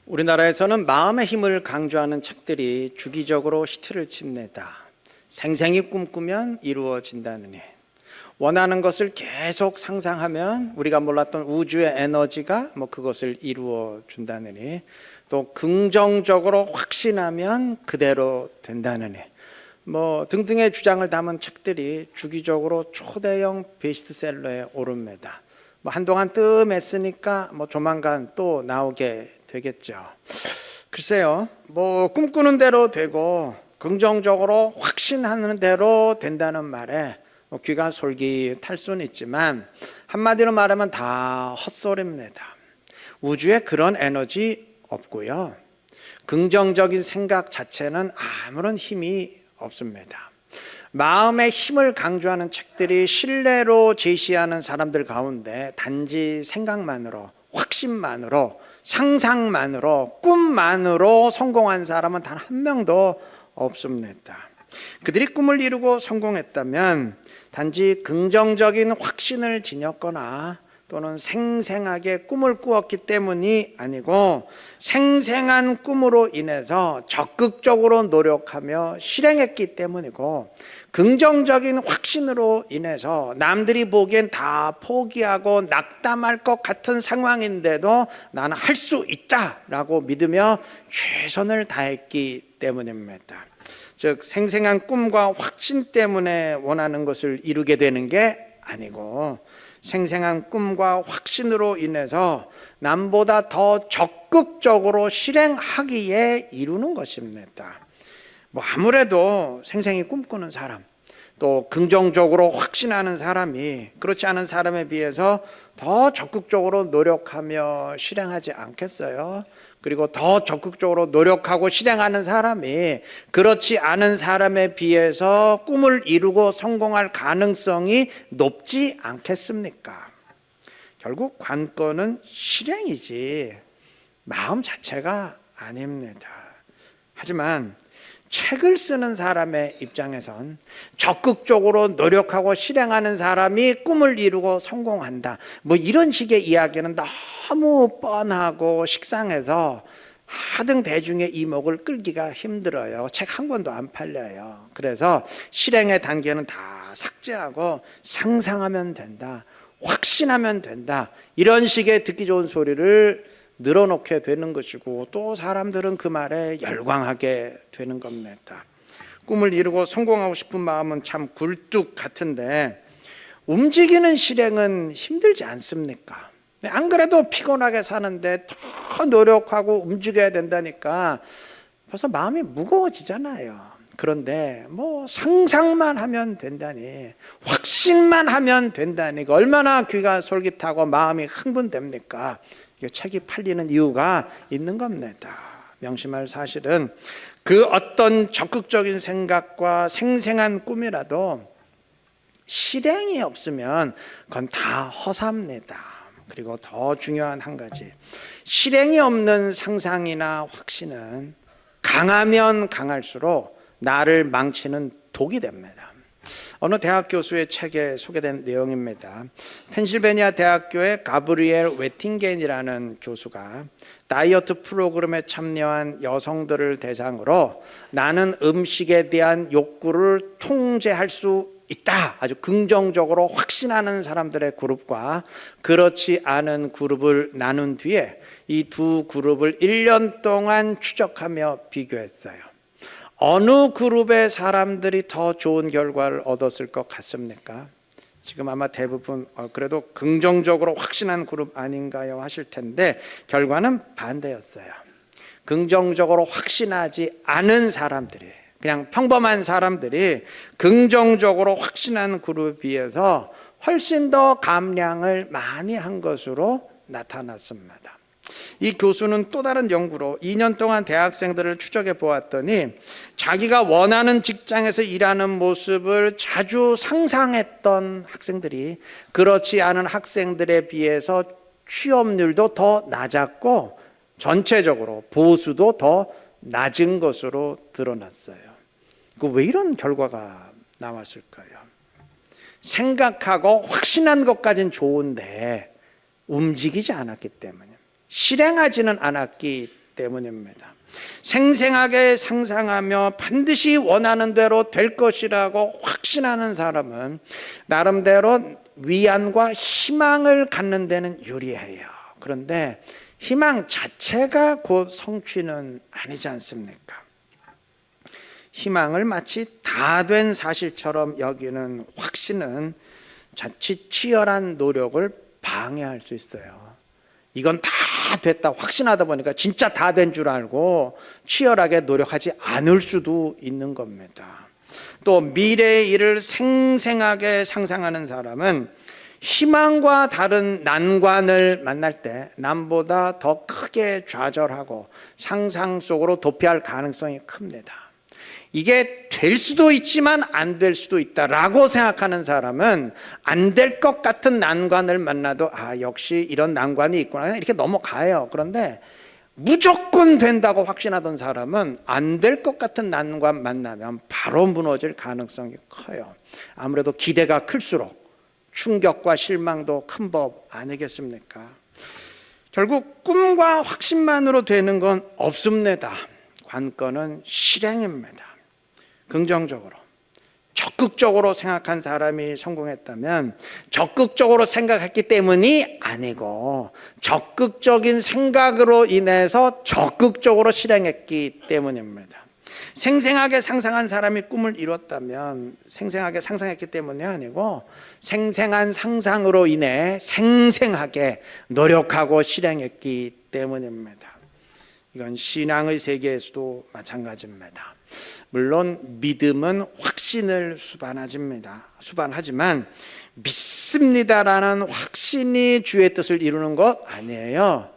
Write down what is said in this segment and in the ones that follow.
우리나라에서는 마음의 힘을 강조하는 책들이 주기적으로 히트를 칩니다. 생생히 꿈꾸면 이루어진다느니, 원하는 것을 계속 상상하면 우리가 몰랐던 우주의 에너지가 그것을 이루어 준다느니, 또 긍정적으로 확신하면 그대로 된다느니, 등등의 주장을 담은 책들이 주기적으로 초대형 베스트셀러에 오릅니다. 한동안 뜸했으니까 조만간 또 나오게 되겠죠. 글쎄요, 꿈꾸는 대로 되고 긍정적으로 확신하는 대로 된다는 말에 귀가 솔깃할 수는 있지만 한마디로 말하면 다 헛소리입니다. 우주에 그런 에너지 없고요, 긍정적인 생각 자체는 아무런 힘이 없습니다. 마음의 힘을 강조하는 책들이 신뢰로 제시하는 사람들 가운데 단지 생각만으로, 확신만으로, 상상만으로, 꿈만으로 성공한 사람은 단 한 명도 없습니다. 그들이 꿈을 이루고 성공했다면 단지 긍정적인 확신을 지녔거나 또는 생생하게 꿈을 꾸었기 때문이 아니고 생생한 꿈으로 인해서 적극적으로 노력하며 실행했기 때문이고, 긍정적인 확신으로 인해서 남들이 보기엔 다 포기하고 낙담할 것 같은 상황인데도 나는 할 수 있다라고 믿으며 최선을 다했기 때문입니다. 즉, 생생한 꿈과 확신 때문에 원하는 것을 이루게 되는 게 아니고 생생한 꿈과 확신으로 인해서 남보다 더 적극적으로 실행하기에 이루는 것입니다. 아무래도 생생히 꿈꾸는 사람, 또 긍정적으로 확신하는 사람이 그렇지 않은 사람에 비해서 더 적극적으로 노력하며 실행하지 않겠어요? 그리고 더 적극적으로 노력하고 실행하는 사람이 그렇지 않은 사람에 비해서 꿈을 이루고 성공할 가능성이 높지 않겠습니까? 결국 관건은 실행이지 마음 자체가 아닙니다. 하지만 책을 쓰는 사람의 입장에선 적극적으로 노력하고 실행하는 사람이 꿈을 이루고 성공한다, 이런 식의 이야기는 너무 뻔하고 식상해서 하등 대중의 이목을 끌기가 힘들어요. 책 한 권도 안 팔려요. 그래서 실행의 단계는 다 삭제하고 상상하면 된다, 확신하면 된다, 이런 식의 듣기 좋은 소리를 늘어놓게 되는 것이고, 또 사람들은 그 말에 열광하게 되는 겁니다. 꿈을 이루고 성공하고 싶은 마음은 참 굴뚝 같은데 움직이는 실행은 힘들지 않습니까? 안 그래도 피곤하게 사는데 더 노력하고 움직여야 된다니까 벌써 마음이 무거워지잖아요. 그런데 상상만 하면 된다니, 확신만 하면 된다니, 얼마나 귀가 솔깃하고 마음이 흥분됩니까? 책이 팔리는 이유가 있는 겁니다. 명심할 사실은 그 어떤 적극적인 생각과 생생한 꿈이라도 실행이 없으면 그건 다 허사입니다. 그리고 더 중요한 한 가지, 실행이 없는 상상이나 확신은 강하면 강할수록 나를 망치는 독이 됩니다. 어느 대학 교수의 책에 소개된 내용입니다. 펜실베니아 대학교의 가브리엘 웨팅겐이라는 교수가 다이어트 프로그램에 참여한 여성들을 대상으로 나는 음식에 대한 욕구를 통제할 수 있다, 아주 긍정적으로 확신하는 사람들의 그룹과 그렇지 않은 그룹을 나눈 뒤에 이 두 그룹을 1년 동안 추적하며 비교했어요. 어느 그룹의 사람들이 더 좋은 결과를 얻었을 것 같습니까? 지금 아마 대부분 그래도 긍정적으로 확신한 그룹 아닌가요 하실 텐데 결과는 반대였어요. 긍정적으로 확신하지 않은 사람들이, 그냥 평범한 사람들이 긍정적으로 확신한 그룹에 비해서 훨씬 더 감량을 많이 한 것으로 나타났습니다. 이 교수는 또 다른 연구로 2년 동안 대학생들을 추적해 보았더니 자기가 원하는 직장에서 일하는 모습을 자주 상상했던 학생들이 그렇지 않은 학생들에 비해서 취업률도 더 낮았고 전체적으로 보수도 더 낮은 것으로 드러났어요. 왜 이런 결과가 나왔을까요? 생각하고 확신한 것까지는 좋은데 움직이지 않았기 때문에, 실행하지는 않았기 때문입니다. 생생하게 상상하며 반드시 원하는 대로 될 것이라고 확신하는 사람은 나름대로 위안과 희망을 갖는 데는 유리해요. 그런데 희망 자체가 곧 성취는 아니지 않습니까? 희망을 마치 다 된 사실처럼 여기는 확신은 자칫 치열한 노력을 방해할 수 있어요. 이건 다 됐다 확신하다 보니까 진짜 다 된 줄 알고 치열하게 노력하지 않을 수도 있는 겁니다. 또 미래의 일을 생생하게 상상하는 사람은 희망과 다른 난관을 만날 때 남보다 더 크게 좌절하고 상상 속으로 도피할 가능성이 큽니다. 이게 될 수도 있지만 안 될 수도 있다라고 생각하는 사람은 안 될 것 같은 난관을 만나도 역시 이런 난관이 있구나 이렇게 넘어가요. 그런데 무조건 된다고 확신하던 사람은 안 될 것 같은 난관 만나면 바로 무너질 가능성이 커요. 아무래도 기대가 클수록 충격과 실망도 큰 법 아니겠습니까? 결국 꿈과 확신만으로 되는 건 없습니다. 관건은 실행입니다. 긍정적으로 적극적으로 생각한 사람이 성공했다면 적극적으로 생각했기 때문이 아니고 적극적인 생각으로 인해서 적극적으로 실행했기 때문입니다. 생생하게 상상한 사람이 꿈을 이뤘다면 생생하게 상상했기 때문이 아니고 생생한 상상으로 인해 생생하게 노력하고 실행했기 때문입니다. 이건 신앙의 세계에서도 마찬가지입니다. 물론 믿음은 확신을 수반하지만 믿습니다라는 확신이 주의 뜻을 이루는 것 아니에요.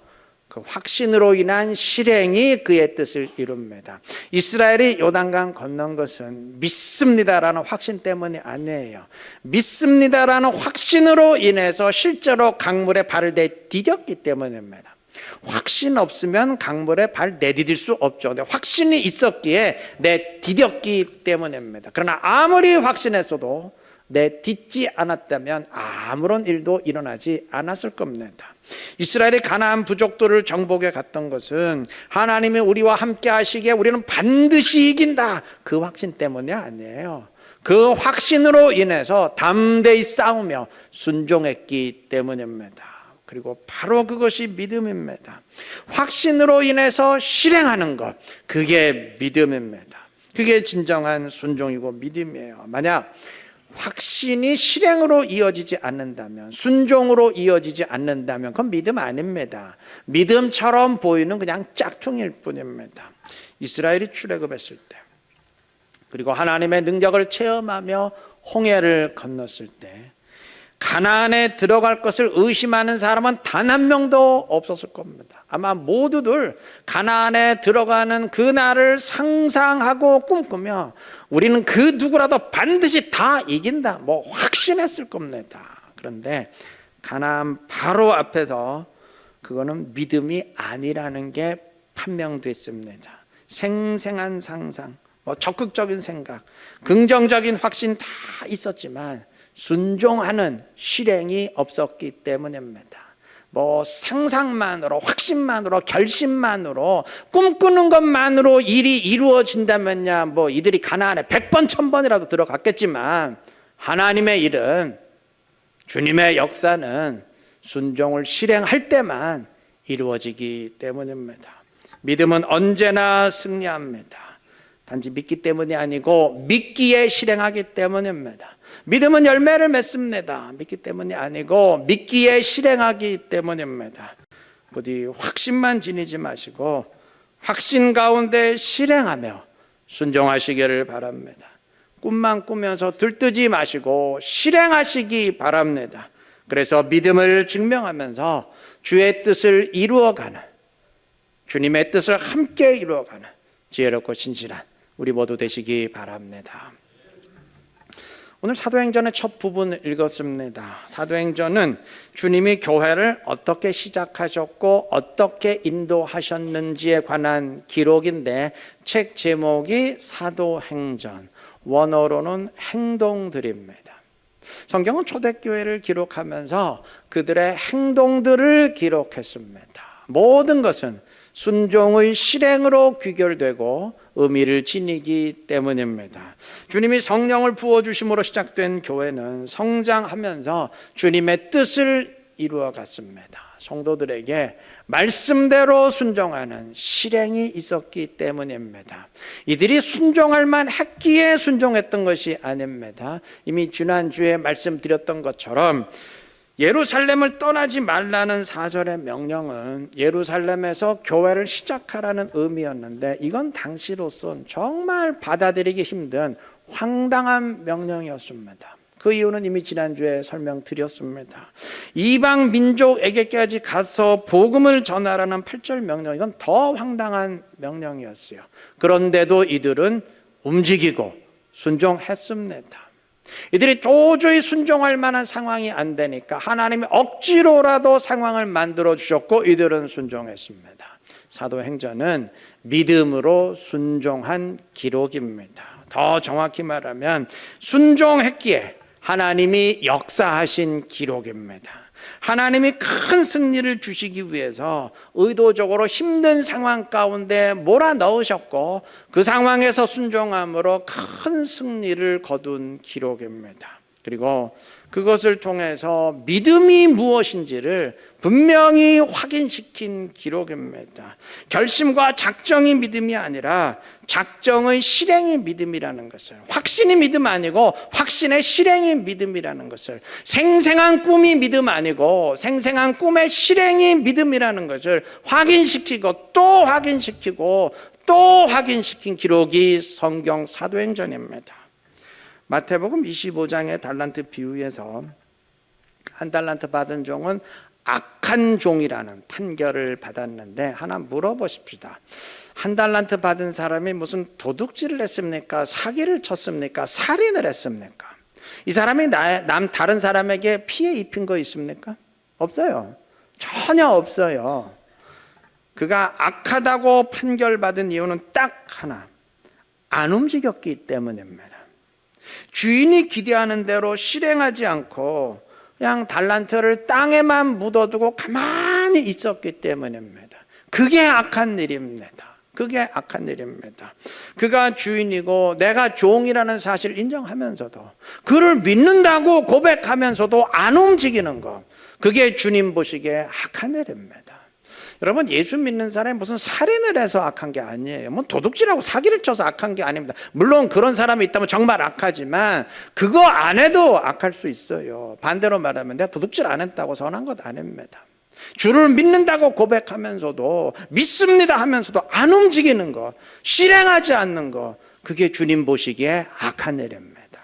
그 확신으로 인한 실행이 그의 뜻을 이룹니다. 이스라엘이 요단강 건넌 것은 믿습니다라는 확신 때문이 아니에요. 믿습니다라는 확신으로 인해서 실제로 강물에 발을 내디뎠기 때문입니다. 확신 없으면 강물에 발 내디딜 수 없죠. 근데 확신이 있었기에 내디뎠기 때문입니다. 그러나 아무리 확신했어도 내딛지 않았다면 아무런 일도 일어나지 않았을 겁니다. 이스라엘이 가나안 부족들을 정복해 갔던 것은 하나님이 우리와 함께 하시기에 우리는 반드시 이긴다 그 확신 때문이 아니에요. 그 확신으로 인해서 담대히 싸우며 순종했기 때문입니다. 그리고 바로 그것이 믿음입니다. 확신으로 인해서 실행하는 것, 그게 믿음입니다. 그게 진정한 순종이고 믿음이에요. 만약 확신이 실행으로 이어지지 않는다면, 순종으로 이어지지 않는다면 그건 믿음 아닙니다. 믿음처럼 보이는 그냥 짝퉁일 뿐입니다. 이스라엘이 출애굽했을 때, 그리고 하나님의 능력을 체험하며 홍해를 건넜을 때 가나안에 들어갈 것을 의심하는 사람은 단 한 명도 없었을 겁니다. 아마 모두들 가나안에 들어가는 그 날을 상상하고 꿈꾸며 우리는 그 누구라도 반드시 다 이긴다 확신했을 겁니다. 그런데 가나안 바로 앞에서 그거는 믿음이 아니라는 게 판명됐습니다. 생생한 상상, 적극적인 생각, 긍정적인 확신 다 있었지만 순종하는 실행이 없었기 때문입니다. 상상만으로, 확신만으로, 결심만으로, 꿈꾸는 것만으로 일이 이루어진다면야 이들이 가나안에 100번, 1000번이라도 들어갔겠지만 하나님의 일은, 주님의 역사는 순종을 실행할 때만 이루어지기 때문입니다. 믿음은 언제나 승리합니다. 단지 믿기 때문이 아니고 믿기에 실행하기 때문입니다. 믿음은 열매를 맺습니다. 믿기 때문이 아니고 믿기에 실행하기 때문입니다. 부디 확신만 지니지 마시고 확신 가운데 실행하며 순종하시기를 바랍니다. 꿈만 꾸면서 들뜨지 마시고 실행하시기 바랍니다. 그래서 믿음을 증명하면서 주의 뜻을 이루어가는, 주님의 뜻을 함께 이루어가는 지혜롭고 신실한 우리 모두 되시기 바랍니다. 오늘 사도행전의 첫 부분 읽었습니다. 사도행전은 주님이 교회를 어떻게 시작하셨고 어떻게 인도하셨는지에 관한 기록인데 책 제목이 사도행전, 원어로는 행동들입니다. 성경은 초대교회를 기록하면서 그들의 행동들을 기록했습니다. 모든 것은 순종의 실행으로 귀결되고 의미를 지니기 때문입니다. 주님이 성령을 부어주심으로 시작된 교회는 성장하면서 주님의 뜻을 이루어 갔습니다. 성도들에게 말씀대로 순종하는 실행이 있었기 때문입니다. 이들이 순종할 만했기에 순종했던 것이 아닙니다. 이미 지난주에 말씀드렸던 것처럼 예루살렘을 떠나지 말라는 4절의 명령은 예루살렘에서 교회를 시작하라는 의미였는데, 이건 당시로선 정말 받아들이기 힘든 황당한 명령이었습니다. 그 이유는 이미 지난주에 설명드렸습니다. 이방 민족에게까지 가서 복음을 전하라는 8절 명령, 이건 더 황당한 명령이었어요. 그런데도 이들은 움직이고 순종했습니다. 이들이 도저히 순종할 만한 상황이 안 되니까 하나님이 억지로라도 상황을 만들어 주셨고 이들은 순종했습니다. 사도행전은 믿음으로 순종한 기록입니다. 더 정확히 말하면 순종했기에 하나님이 역사하신 기록입니다. 하나님이 큰 승리를 주시기 위해서 의도적으로 힘든 상황 가운데 몰아넣으셨고 그 상황에서 순종함으로 큰 승리를 거둔 기록입니다. 그리고 그것을 통해서 믿음이 무엇인지를 분명히 확인시킨 기록입니다. 결심과 작정이 믿음이 아니라 작정의 실행이 믿음이라는 것을, 확신이 믿음 아니고 확신의 실행이 믿음이라는 것을, 생생한 꿈이 믿음 아니고 생생한 꿈의 실행이 믿음이라는 것을 확인시키고 또 확인시키고 또 확인시킨 기록이 성경 사도행전입니다. 마태복음 25장의 달란트 비유에서 한 달란트 받은 종은 악한 종이라는 판결을 받았는데, 하나 물어보십시다. 한 달란트 받은 사람이 무슨 도둑질을 했습니까? 사기를 쳤습니까? 살인을 했습니까? 이 사람이 다른 사람에게 피해 입힌 거 있습니까? 없어요. 전혀 없어요. 그가 악하다고 판결받은 이유는 딱 하나, 안 움직였기 때문입니다. 주인이 기대하는 대로 실행하지 않고 그냥 달란트를 땅에만 묻어두고 가만히 있었기 때문입니다. 그게 악한 일입니다. 그게 악한 일입니다. 그가 주인이고 내가 종이라는 사실을 인정하면서도, 그를 믿는다고 고백하면서도 안 움직이는 것, 그게 주님 보시기에 악한 일입니다. 여러분, 예수 믿는 사람이 무슨 살인을 해서 악한 게 아니에요. 뭐 도둑질하고 사기를 쳐서 악한 게 아닙니다. 물론 그런 사람이 있다면 정말 악하지만 그거 안 해도 악할 수 있어요. 반대로 말하면 내가 도둑질 안 했다고 선한 것 아닙니다. 주를 믿는다고 고백하면서도, 믿습니다 하면서도 안 움직이는 것, 실행하지 않는 것, 그게 주님 보시기에 악한 일입니다.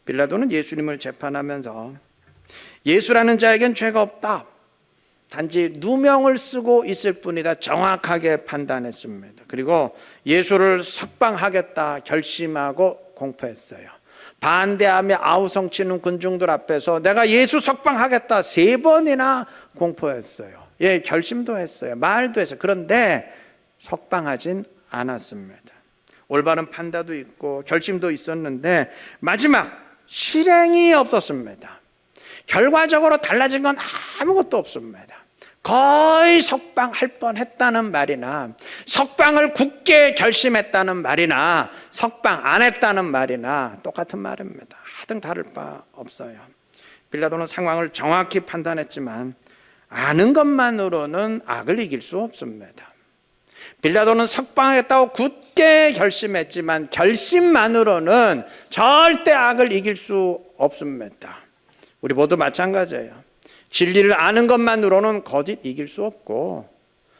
빌라도는 예수님을 재판하면서 예수라는 자에겐 죄가 없다, 단지 누명을 쓰고 있을 뿐이다, 정확하게 판단했습니다. 그리고 예수를 석방하겠다 결심하고 공포했어요. 반대하며 아우성치는 군중들 앞에서 내가 예수 석방하겠다 3번이나 공포했어요. 예, 결심도 했어요. 말도 했어요. 그런데 석방하진 않았습니다. 올바른 판단도 있고 결심도 있었는데 마지막 실행이 없었습니다. 결과적으로 달라진 건 아무것도 없습니다. 거의 석방할 뻔했다는 말이나, 석방을 굳게 결심했다는 말이나, 석방 안 했다는 말이나 똑같은 말입니다. 하등 다를 바 없어요. 빌라도는 상황을 정확히 판단했지만 아는 것만으로는 악을 이길 수 없습니다. 빌라도는 석방하겠다고 굳게 결심했지만 결심만으로는 절대 악을 이길 수 없습니다. 우리 모두 마찬가지예요. 진리를 아는 것만으로는 거짓 이길 수 없고,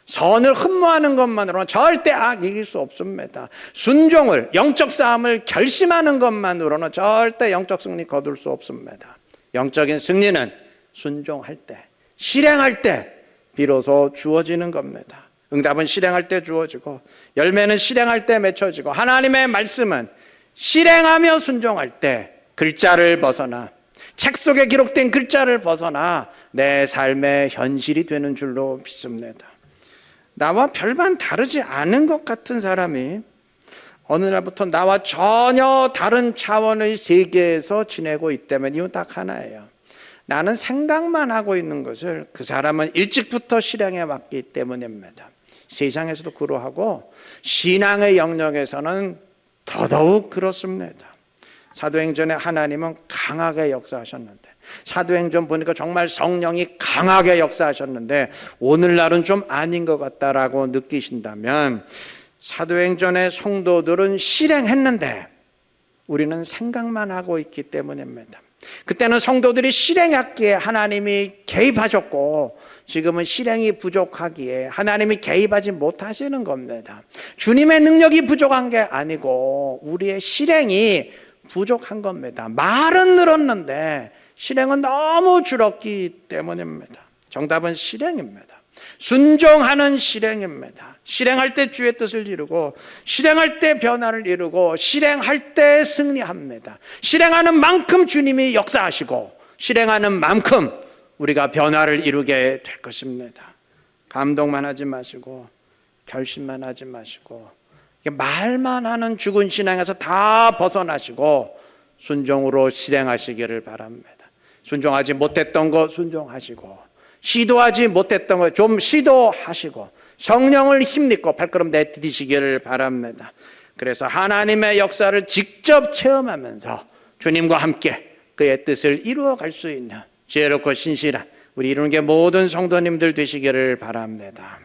선을 흠모하는 것만으로는 절대 악 이길 수 없습니다. 순종을, 영적 싸움을 결심하는 것만으로는 절대 영적 승리 거둘 수 없습니다. 영적인 승리는 순종할 때, 실행할 때 비로소 주어지는 겁니다. 응답은 실행할 때 주어지고, 열매는 실행할 때 맺혀지고, 하나님의 말씀은 실행하며 순종할 때 글자를 벗어나, 책 속에 기록된 글자를 벗어나 내 삶의 현실이 되는 줄로 믿습니다. 나와 별반 다르지 않은 것 같은 사람이 어느 날부터 나와 전혀 다른 차원의 세계에서 지내고 있다면 이유는 딱 하나예요. 나는 생각만 하고 있는 것을 그 사람은 일찍부터 실행해 왔기 때문입니다. 세상에서도 그러하고 신앙의 영역에서는 더더욱 그렇습니다. 사도행전에 하나님은 강하게 역사하셨는데, 사도행전 보니까 정말 성령이 강하게 역사하셨는데 오늘날은 좀 아닌 것 같다라고 느끼신다면, 사도행전의 성도들은 실행했는데 우리는 생각만 하고 있기 때문입니다. 그때는 성도들이 실행했기에 하나님이 개입하셨고, 지금은 실행이 부족하기에 하나님이 개입하지 못하시는 겁니다. 주님의 능력이 부족한 게 아니고 우리의 실행이 부족한 겁니다. 말은 늘었는데 실행은 너무 줄었기 때문입니다. 정답은 실행입니다. 순종하는 실행입니다. 실행할 때 주의 뜻을 이루고, 실행할 때 변화를 이루고, 실행할 때 승리합니다. 실행하는 만큼 주님이 역사하시고, 실행하는 만큼 우리가 변화를 이루게 될 것입니다. 감동만 하지 마시고 결심만 하지 마시고 말만 하는 죽은 신앙에서 다 벗어나시고 순종으로 실행하시기를 바랍니다. 순종하지 못했던 거 순종하시고, 시도하지 못했던 거 좀 시도하시고, 성령을 힘입고 발걸음 내디디시기를 바랍니다. 그래서 하나님의 역사를 직접 체험하면서 주님과 함께 그의 뜻을 이루어갈 수 있는 지혜롭고 신실한 우리 이룬게 모든 성도님들 되시기를 바랍니다.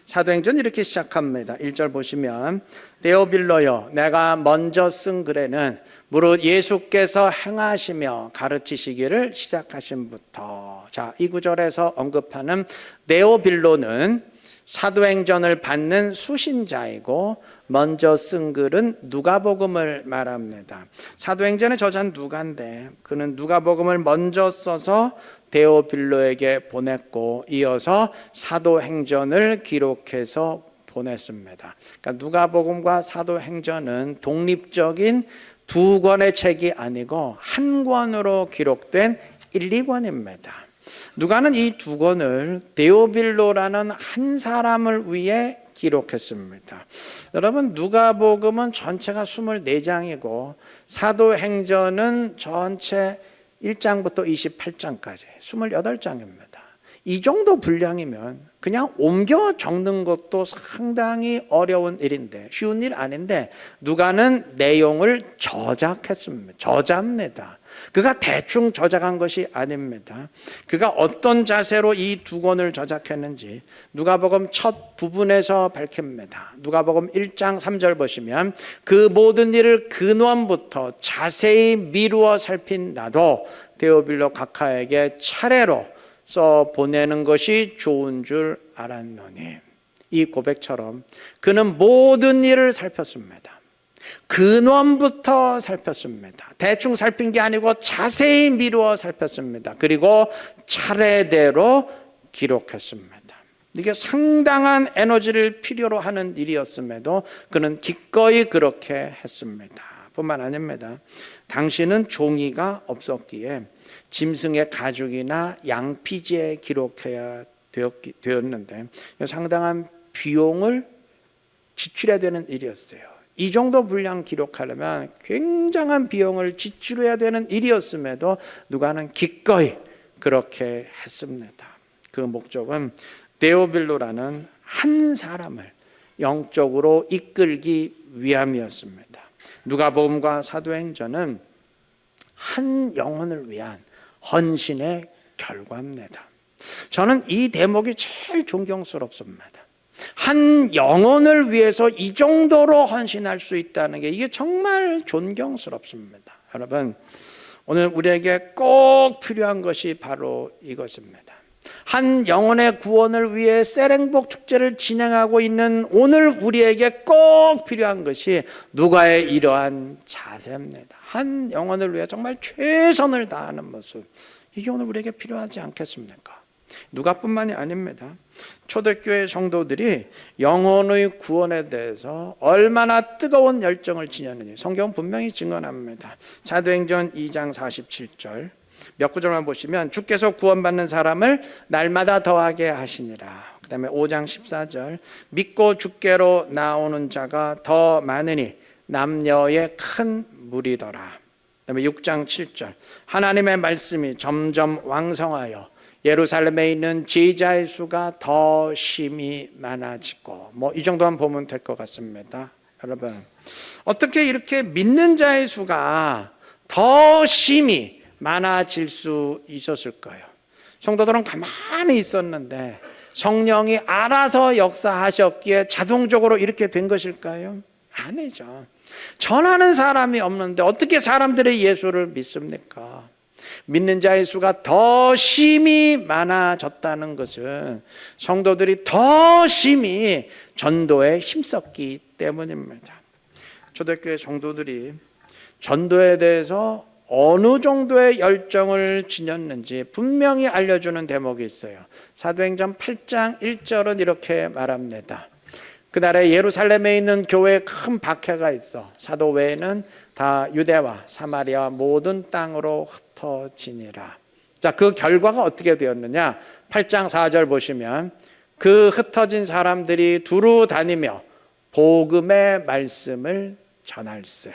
사도행전 이렇게 시작합니다. 1절 보시면, 데오빌로여, 내가 먼저 쓴 글에는 무릇 예수께서 행하시며 가르치시기를 시작하신부터. 자, 이 구절에서 언급하는 데오빌로는 사도행전을 받는 수신자이고, 먼저 쓴 글은 누가복음을 말합니다. 사도행전의 저자는 누가인데 그는 누가복음을 먼저 써서 데오빌로에게 보냈고, 이어서 사도행전을 기록해서 보냈습니다. 그러니까 누가복음과 사도행전은 독립적인 두 권의 책이 아니고 한 권으로 기록된 1, 2권입니다. 누가는 이 두 권을 데오빌로라는 한 사람을 위해 기록했습니다. 여러분, 누가복음은 전체가 24장이고 사도행전은 전체 1장부터 28장까지 28장입니다. 이 정도 분량이면 그냥 옮겨 적는 것도 상당히 어려운 일인데, 쉬운 일 아닌데, 누가는 내용을 저자입니다. 그가 대충 저작한 것이 아닙니다. 그가 어떤 자세로 이 두 권을 저작했는지 누가복음 첫 부분에서 밝힙니다. 누가복음 1장 3절 보시면, 그 모든 일을 근원부터 자세히 미루어 살핀 나도 데오빌로 각하에게 차례로 써 보내는 것이 좋은 줄 알았노니. 이 고백처럼 그는 모든 일을 살폈습니다. 근원부터 살폈습니다. 대충 살핀 게 아니고 자세히 미루어 살폈습니다. 그리고 차례대로 기록했습니다. 이게 상당한 에너지를 필요로 하는 일이었음에도 그는 기꺼이 그렇게 했습니다. 뿐만 아닙니다. 당시는 종이가 없었기에 짐승의 가죽이나 양피지에 기록해야 되었는데 상당한 비용을 지출해야 되는 일이었어요. 이 정도 분량 기록하려면 굉장한 비용을 지출해야 되는 일이었음에도 누가는 기꺼이 그렇게 했습니다. 그 목적은 데오빌로라는 한 사람을 영적으로 이끌기 위함이었습니다. 누가복음과 사도행전은 한 영혼을 위한 헌신의 결과입니다. 저는 이 대목이 제일 존경스럽습니다. 한 영혼을 위해서 이 정도로 헌신할 수 있다는 게 이게 정말 존경스럽습니다. 여러분, 오늘 우리에게 꼭 필요한 것이 바로 이것입니다. 한 영혼의 구원을 위해 세렝복 축제를 진행하고 있는 오늘 우리에게 꼭 필요한 것이 누가의 이러한 자세입니다. 한 영혼을 위해 정말 최선을 다하는 모습, 이게 오늘 우리에게 필요하지 않겠습니까? 누가뿐만이 아닙니다. 초대교회 성도들이 영혼의 구원에 대해서 얼마나 뜨거운 열정을 지녔는지 성경 분명히 증언합니다. 사도행전 2장 47절 몇 구절만 보시면, 주께서 구원받는 사람을 날마다 더하게 하시니라. 그 다음에 5장 14절 믿고 주께로 나오는 자가 더 많으니 남녀의 큰 무리더라. 그다음에 6장 7절 하나님의 말씀이 점점 왕성하여 예루살렘에 있는 제자의 수가 더 심히 많아지고 이 정도만 보면 될 것 같습니다. 여러분, 어떻게 이렇게 믿는 자의 수가 더 심히 많아질 수 있었을까요? 성도들은 가만히 있었는데 성령이 알아서 역사하셨기에 자동적으로 이렇게 된 것일까요? 아니죠. 전하는 사람이 없는데 어떻게 사람들의 예수를 믿습니까? 믿는 자의 수가 더 심히 많아졌다는 것은 성도들이 더 심히 전도에 힘썼기 때문입니다. 초대교회 성도들이 전도에 대해서 어느 정도의 열정을 지녔는지 분명히 알려주는 대목이 있어요. 사도행전 8장 1절은 이렇게 말합니다. 그날에 예루살렘에 있는 교회에 큰 박해가 있어 사도 외에는 다 유대와 사마리아 모든 땅으로 흩어지니라. 자, 그 결과가 어떻게 되었느냐? 8장 4절 보시면 그 흩어진 사람들이 두루 다니며 복음의 말씀을 전할세.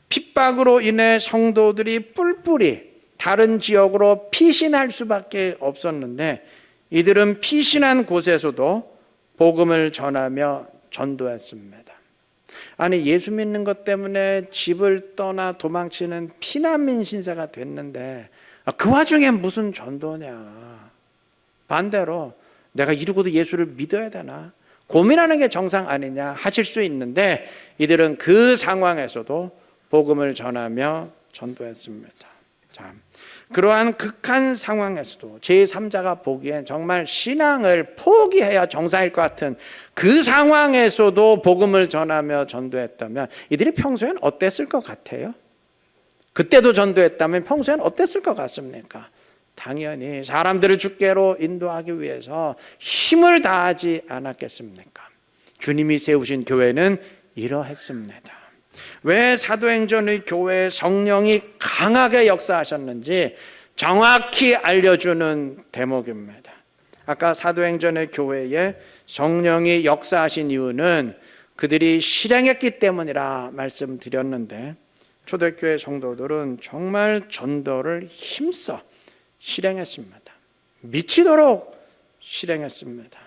핍박으로 인해 성도들이 뿔뿔이 다른 지역으로 피신할 수밖에 없었는데 이들은 피신한 곳에서도 복음을 전하며 전도했습니다. 아니, 예수 믿는 것 때문에 집을 떠나 도망치는 피난민 신세가 됐는데 그 와중에 무슨 전도냐. 반대로 내가 이러고도 예수를 믿어야 되나 고민하는 게 정상 아니냐 하실 수 있는데 이들은 그 상황에서도 복음을 전하며 전도했습니다. 자, 그러한 극한 상황에서도 제3자가 보기엔 정말 신앙을 포기해야 정상일 것 같은 그 상황에서도 복음을 전하며 전도했다면 이들이 평소엔 어땠을 것 같아요? 그때도 전도했다면 평소엔 어땠을 것 같습니까? 당연히 사람들을 주께로 인도하기 위해서 힘을 다하지 않았겠습니까? 주님이 세우신 교회는 이러했습니다. 왜 사도행전의 교회에 성령이 강하게 역사하셨는지 정확히 알려주는 대목입니다. 아까 사도행전의 교회에 성령이 역사하신 이유는 그들이 실행했기 때문이라 말씀드렸는데 초대교회 성도들은 정말 전도를 힘써 실행했습니다. 미치도록 실행했습니다.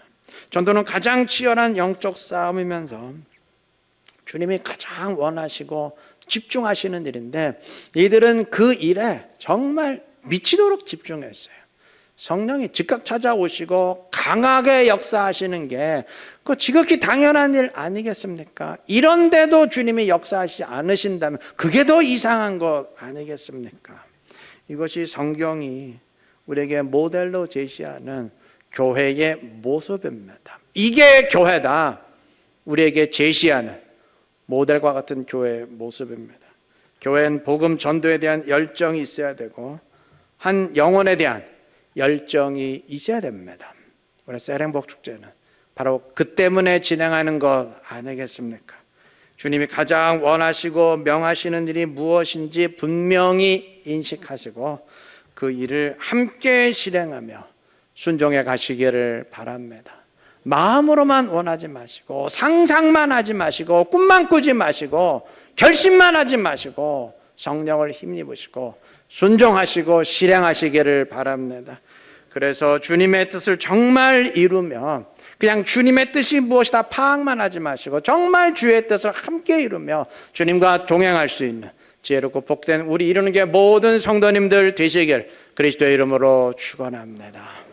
전도는 가장 치열한 영적 싸움이면서 주님이 가장 원하시고 집중하시는 일인데 이들은 그 일에 정말 미치도록 집중했어요. 성령이 즉각 찾아오시고 강하게 역사하시는 게 그 지극히 당연한 일 아니겠습니까? 이런데도 주님이 역사하시지 않으신다면 그게 더 이상한 것 아니겠습니까? 이것이 성경이 우리에게 모델로 제시하는 교회의 모습입니다. 이게 교회다. 우리에게 제시하는 모델과 같은 교회의 모습입니다. 교회는 복음 전도에 대한 열정이 있어야 되고 한 영혼에 대한 열정이 있어야 됩니다. 우리 세렝복 축제는 바로 그 때문에 진행하는 것 아니겠습니까? 주님이 가장 원하시고 명하시는 일이 무엇인지 분명히 인식하시고 그 일을 함께 실행하며 순종해 가시기를 바랍니다. 마음으로만 원하지 마시고 상상만 하지 마시고 꿈만 꾸지 마시고 결심만 하지 마시고 성령을 힘입으시고 순종하시고 실행하시기를 바랍니다. 그래서 주님의 뜻을 정말 이루며 그냥 주님의 뜻이 무엇이다 파악만 하지 마시고 정말 주의 뜻을 함께 이루며 주님과 동행할 수 있는 지혜롭고 복된 우리 이루는 게 모든 성도님들 되시길 그리스도의 이름으로 축원합니다.